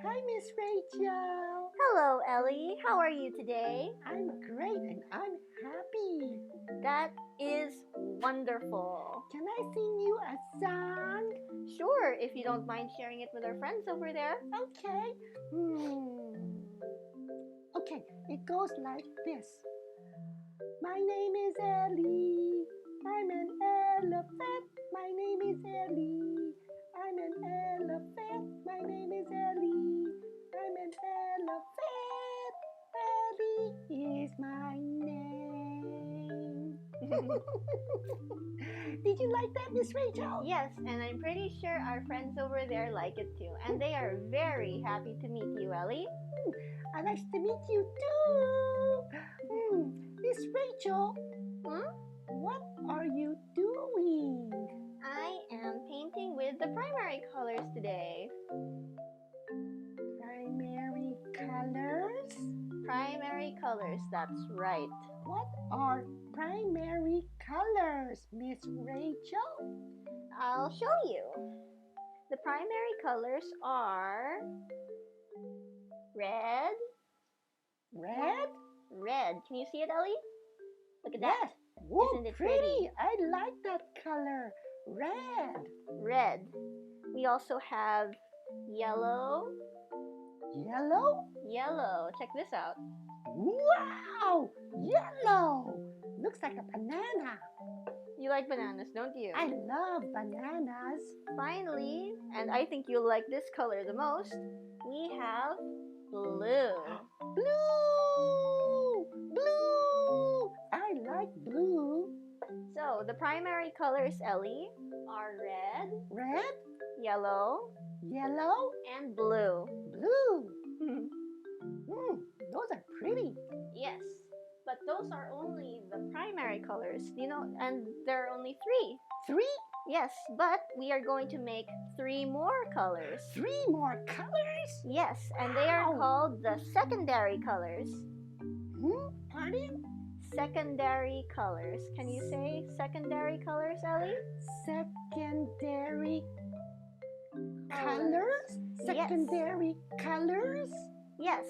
Hi, Miss Rachel. Hello, Ellie. How are you today? I'm great and I'm happy. That is wonderful. Can I sing you a song? Sure, if you don't mind sharing it with our friends over there. Okay. Okay, it goes like this. My name is Ellie. I'm an elephant. My name is Ellie. I'm an elephant. My name is Ellie. I'm an elephant. Ellie is my name. Did you like that, Miss Rachel? Yes, and I'm pretty sure our friends over there like it too. And they are very happy to meet you, Ellie. Nice to meet you too. Miss Rachel, what are you doing? I am painting with the primary colors today. Primary colors? Primary colors, that's right. What are primary colors, Miss Rachel? I'll show you. The primary colors are red. Red? Red. Can you see it, Ellie? Look at Yes. that. Whoa, Isn't it pretty? pretty? I like that color. Red. Red. We also have yellow. Yellow? Yellow. Check this out. Wow! Yellow! Looks like a banana. You like bananas, don't you? I love bananas. Finally, and I think you'll like this color the most, we have blue. Blue! Blue! I like blue. So the primary colors, Ellie, are red, Red, yellow, yellow, and blue. blue. Those are pretty. Yes, but those are only the primary colors, and there are only three. 3? Yes, but we are going to make 3 more colors. 3 more colors? Yes, and they are Wow. called the secondary colors. Pardon? Secondary colors. Can you say secondary colors, Ellie? Secondary colors? Secondary colors? Yes.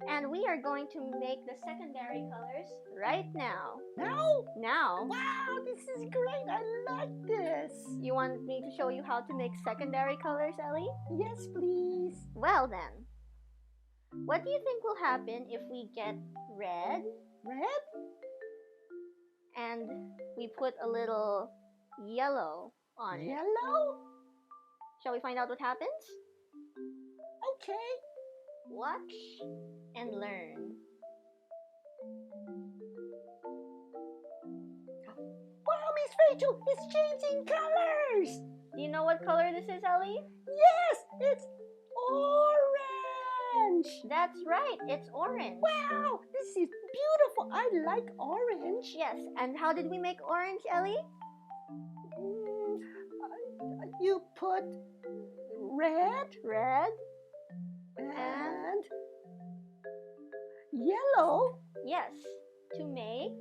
And we are going to make the secondary colors right now. Now? Now. Wow, this is great. I like this. You want me to show you how to make secondary colors, Ellie? Yes, please. Well then, what do you think will happen if we get red? Red? And we put a little yellow on it. Yellow? Shall we find out what happens? Okay. Watch and learn. Wow, Miss Rachel, it's changing colors. Do you know what color this is, Ellie? Yes, it's orange. That's right, it's orange. Wow, this is beautiful. I like orange. Yes, and how did we make orange, Ellie? You put red Red and yellow. Yes, to make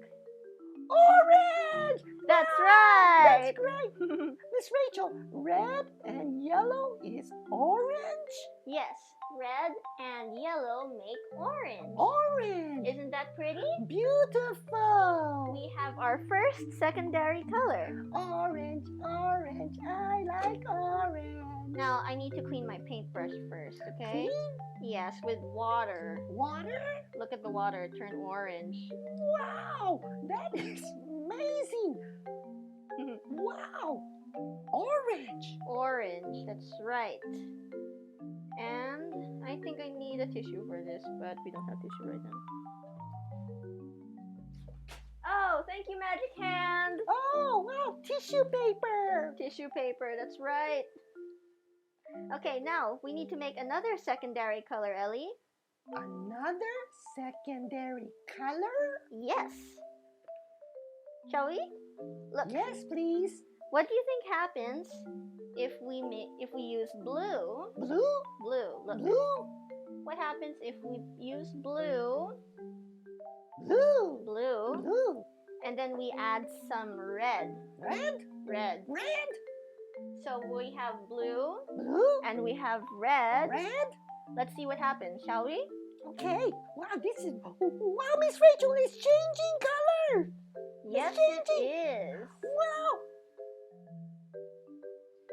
Orange! That's Wow, right. That's great. Miss Rachel, red and yellow is orange? Yes, red and yellow make orange. Orange! Isn't that pretty? Beautiful! We have our first secondary color. Orange, orange, I like orange. Now, I need to clean my paintbrush first, okay? Clean? Yes, with water. Water? Look at the water turn orange. Wow, that is amazing. Wow, orange. Orange, that's right. And I think I need a tissue for this, but we don't have tissue right now. Oh, thank you, Magic Hand. Oh, wow, tissue paper. Tissue paper, that's right. Okay, now we need to make another secondary color, Ellie. Another secondary color? Yes. Shall we? Look. Yes, please. What do you think happens if we use blue? Blue? Blue. Look. Blue? What happens if we use blue? Blue? Blue. Blue? And then we add some red. Red? Red. Red? So we have blue. Blue? And we have red. Red? Let's see what happens, shall we? Okay. Wow, wow, Miss Rachel is changing color. Yes, It's it is. Wow.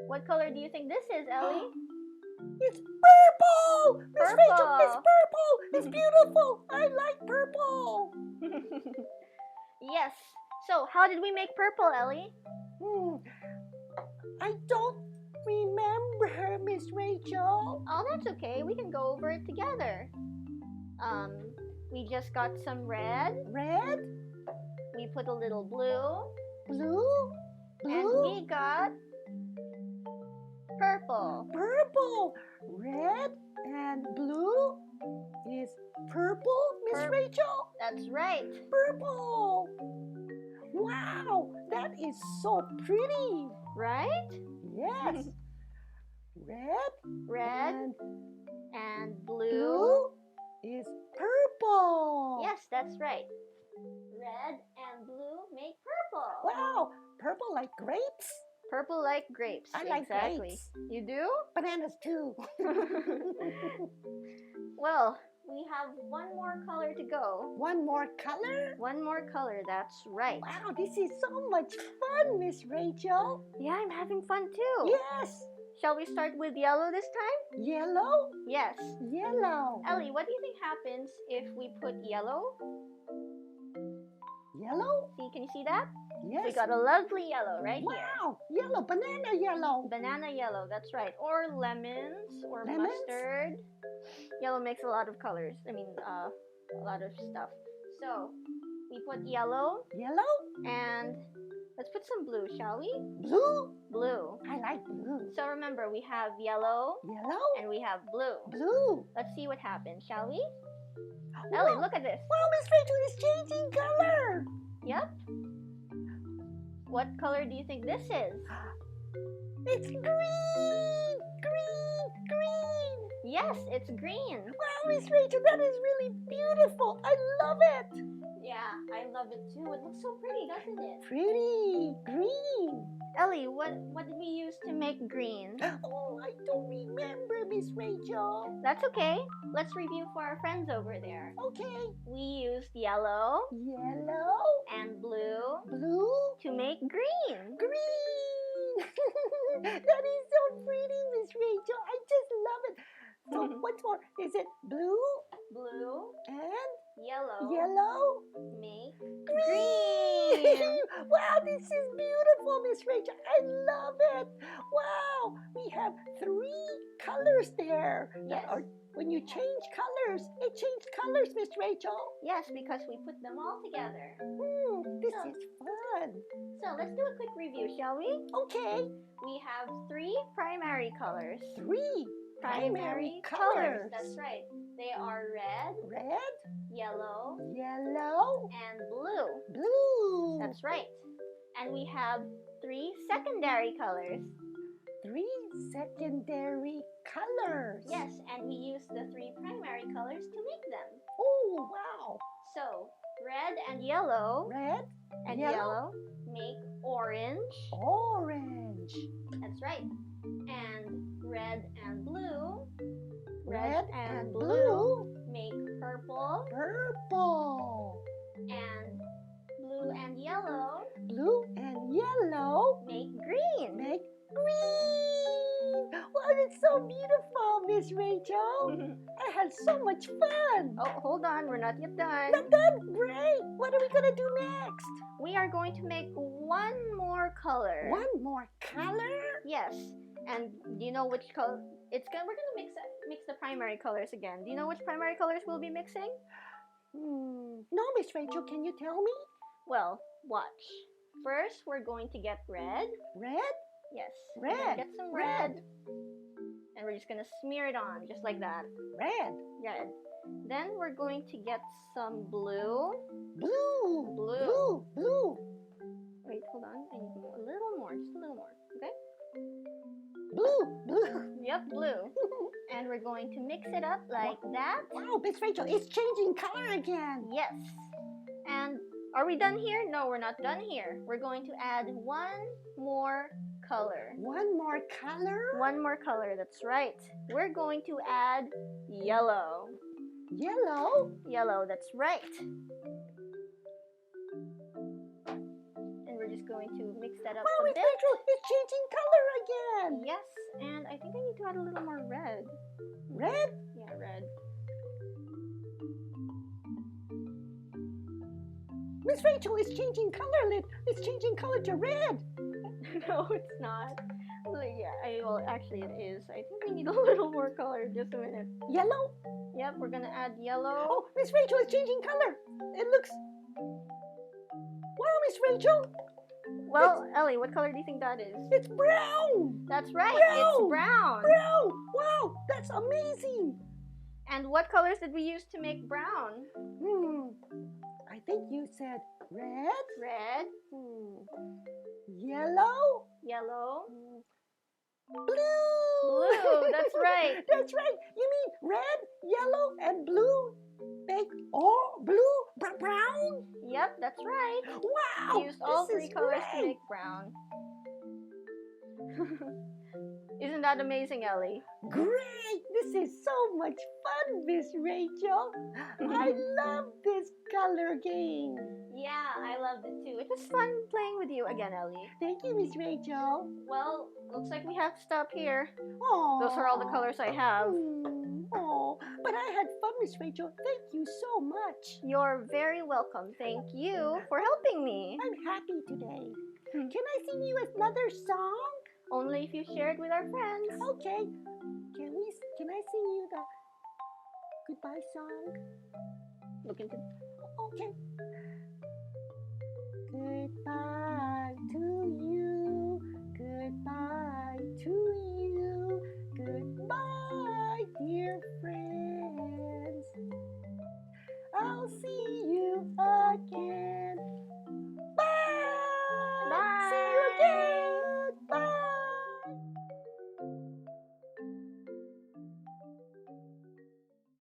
What color do you think this is, Ellie? It's purple. Miss Purple. Rachel, it's purple. It's beautiful. I like purple. Yes. So, how did we make purple, Ellie? I don't remember, Miss Rachel. Oh, that's okay. We can go over it together. We just got some red. Red? We put a little blue. Blue? And Blue? we got purple. Purple. Red and blue is purple, Miss Rachel? That's right. Purple. Wow, that is so pretty. Right? Yes. Red Red and blue. blue is purple. Yes, that's right. Red and blue make purple. Wow, purple like grapes? Purple like grapes. I like exactly. grapes. You do? Bananas too. Well, we have one more color to go. One more color? One more color, that's right. Wow, this is so much fun, Miss Rachel. Yeah, I'm having fun too. Yes. Shall we start with yellow this time? Yellow? Yes. Yellow. Ellie, what do you think happens if we put yellow? Yellow? See, can you see that? Yes. We got a lovely yellow right here. Wow, yellow, banana yellow. Banana yellow, that's right. Or lemons or Lemons? mustard. Yellow makes a lot of colors. I mean, a lot of stuff. So, we put yellow Yellow? and let's put some blue, shall we? Blue? Blue. I like blue. So remember, we have yellow Yellow? and we have blue. Blue. Let's see what happens, shall we? Wow. Ellie, look at this. Wow, Miss Rachel is changing color. Yep. What color do you think this is? It's green. Green. Green. Yes, it's green. Wow, Miss Rachel, that is really beautiful. I love it. Yeah, I love it too. It looks so pretty, doesn't it? Pretty. Green. Ellie, what did we use to make green? Oh, I don't remember, Miss Rachel. That's okay. Let's review for our friends over there. Okay. We used yellow Yellow. and blue Blue. to make green. Green. That is so pretty, Miss Rachel. I just love it. So what's more? Is it blue Blue, and yellow, yellow? make Green. Wow, this is beautiful, Miss Rachel. I love it. Wow, we have 3 colors there. Yes. When you change colors, it changed colors, Miss Rachel. Yes, because we put them all together. This is fun. So let's do a quick review, shall we? Okay, We have 3 primary colors. 3 primary colors. That's right. They are red, Red, yellow, yellow, and blue. blue. That's right. And we have 3 secondary colors. 3 secondary colors. Yes, and we use the 3 primary colors to make them. Oh, wow. So, red and yellow Red, and yellow. yellow make orange. orange. That's right. And red and blue. Red and blue. Make purple. Purple. And blue and yellow Blue and yellow make green. make green. Wow, that's so beautiful, Miss Rachel. I had so much fun. Oh, hold on. We're not yet done. Not done. Great. What are we going to do next? We are going to make one more color. One more color? Yes. And do you know which color? We're gonna mix the primary colors again. Do you know which primary colors we'll be mixing? No, Miss Rachel, can you tell me? Well, watch. First, we're going to get red. Red? Yes. We're gonna Red. get some red. And we're just gonna smear it on, just like that. Red. Red. Then we're going to get some blue. Blue. Blue. Blue. Blue. Wait, hold on. I need a little more. just a little more, okay? Blue. Yep, blue. And we're going to mix it up like that. Wow, Miss Rachel, it's changing color again. Yes. And are we done here? No, we're not done here. We're going to add one more color. One more color? One more color, that's right. We're going to add yellow. Yellow? Yellow, that's right. And we're just going to mix that up Wow, a Miss bit. Rachel, it's changing color again. Yes, and I think I need to add a little more red. Red? Yeah, red. Miss Rachel, it's changing color. It's changing color to red. No, it's not. Well, actually it is. I think we need a little more color. Just a minute. Yellow? Yep, we're gonna add yellow. Oh, Miss Rachel, it's changing color. It looks... Wow, Miss Rachel. Well, Ellie, what color do you think that is? It's brown. That's right, Brown. it's brown. Brown. Wow, that's amazing. And what colors did we use to make brown? I think you said red. Red, Yellow. yellow, Blue. blue. That's right. That's right. You mean red, yellow, and blue? Make brown? Yep, that's right. Wow. We used all this three is colors to great. make brown. Isn't that amazing, Ellie? Great. This is so much fun, Miss Rachel. I love this color game. Yeah, I loved it too. It was fun playing with you again, Ellie. Thank you, Miss Rachel. Well, looks like we have to stop here. Aww. Those are all the colors I have. Oh, but I had fun, Miss Rachel. Thank you so much. You're very welcome. Thank you for helping me. I'm happy today. Can I sing you another song? Only if you share it with our friends. Okay. Can I sing you the goodbye song? Look into. Okay.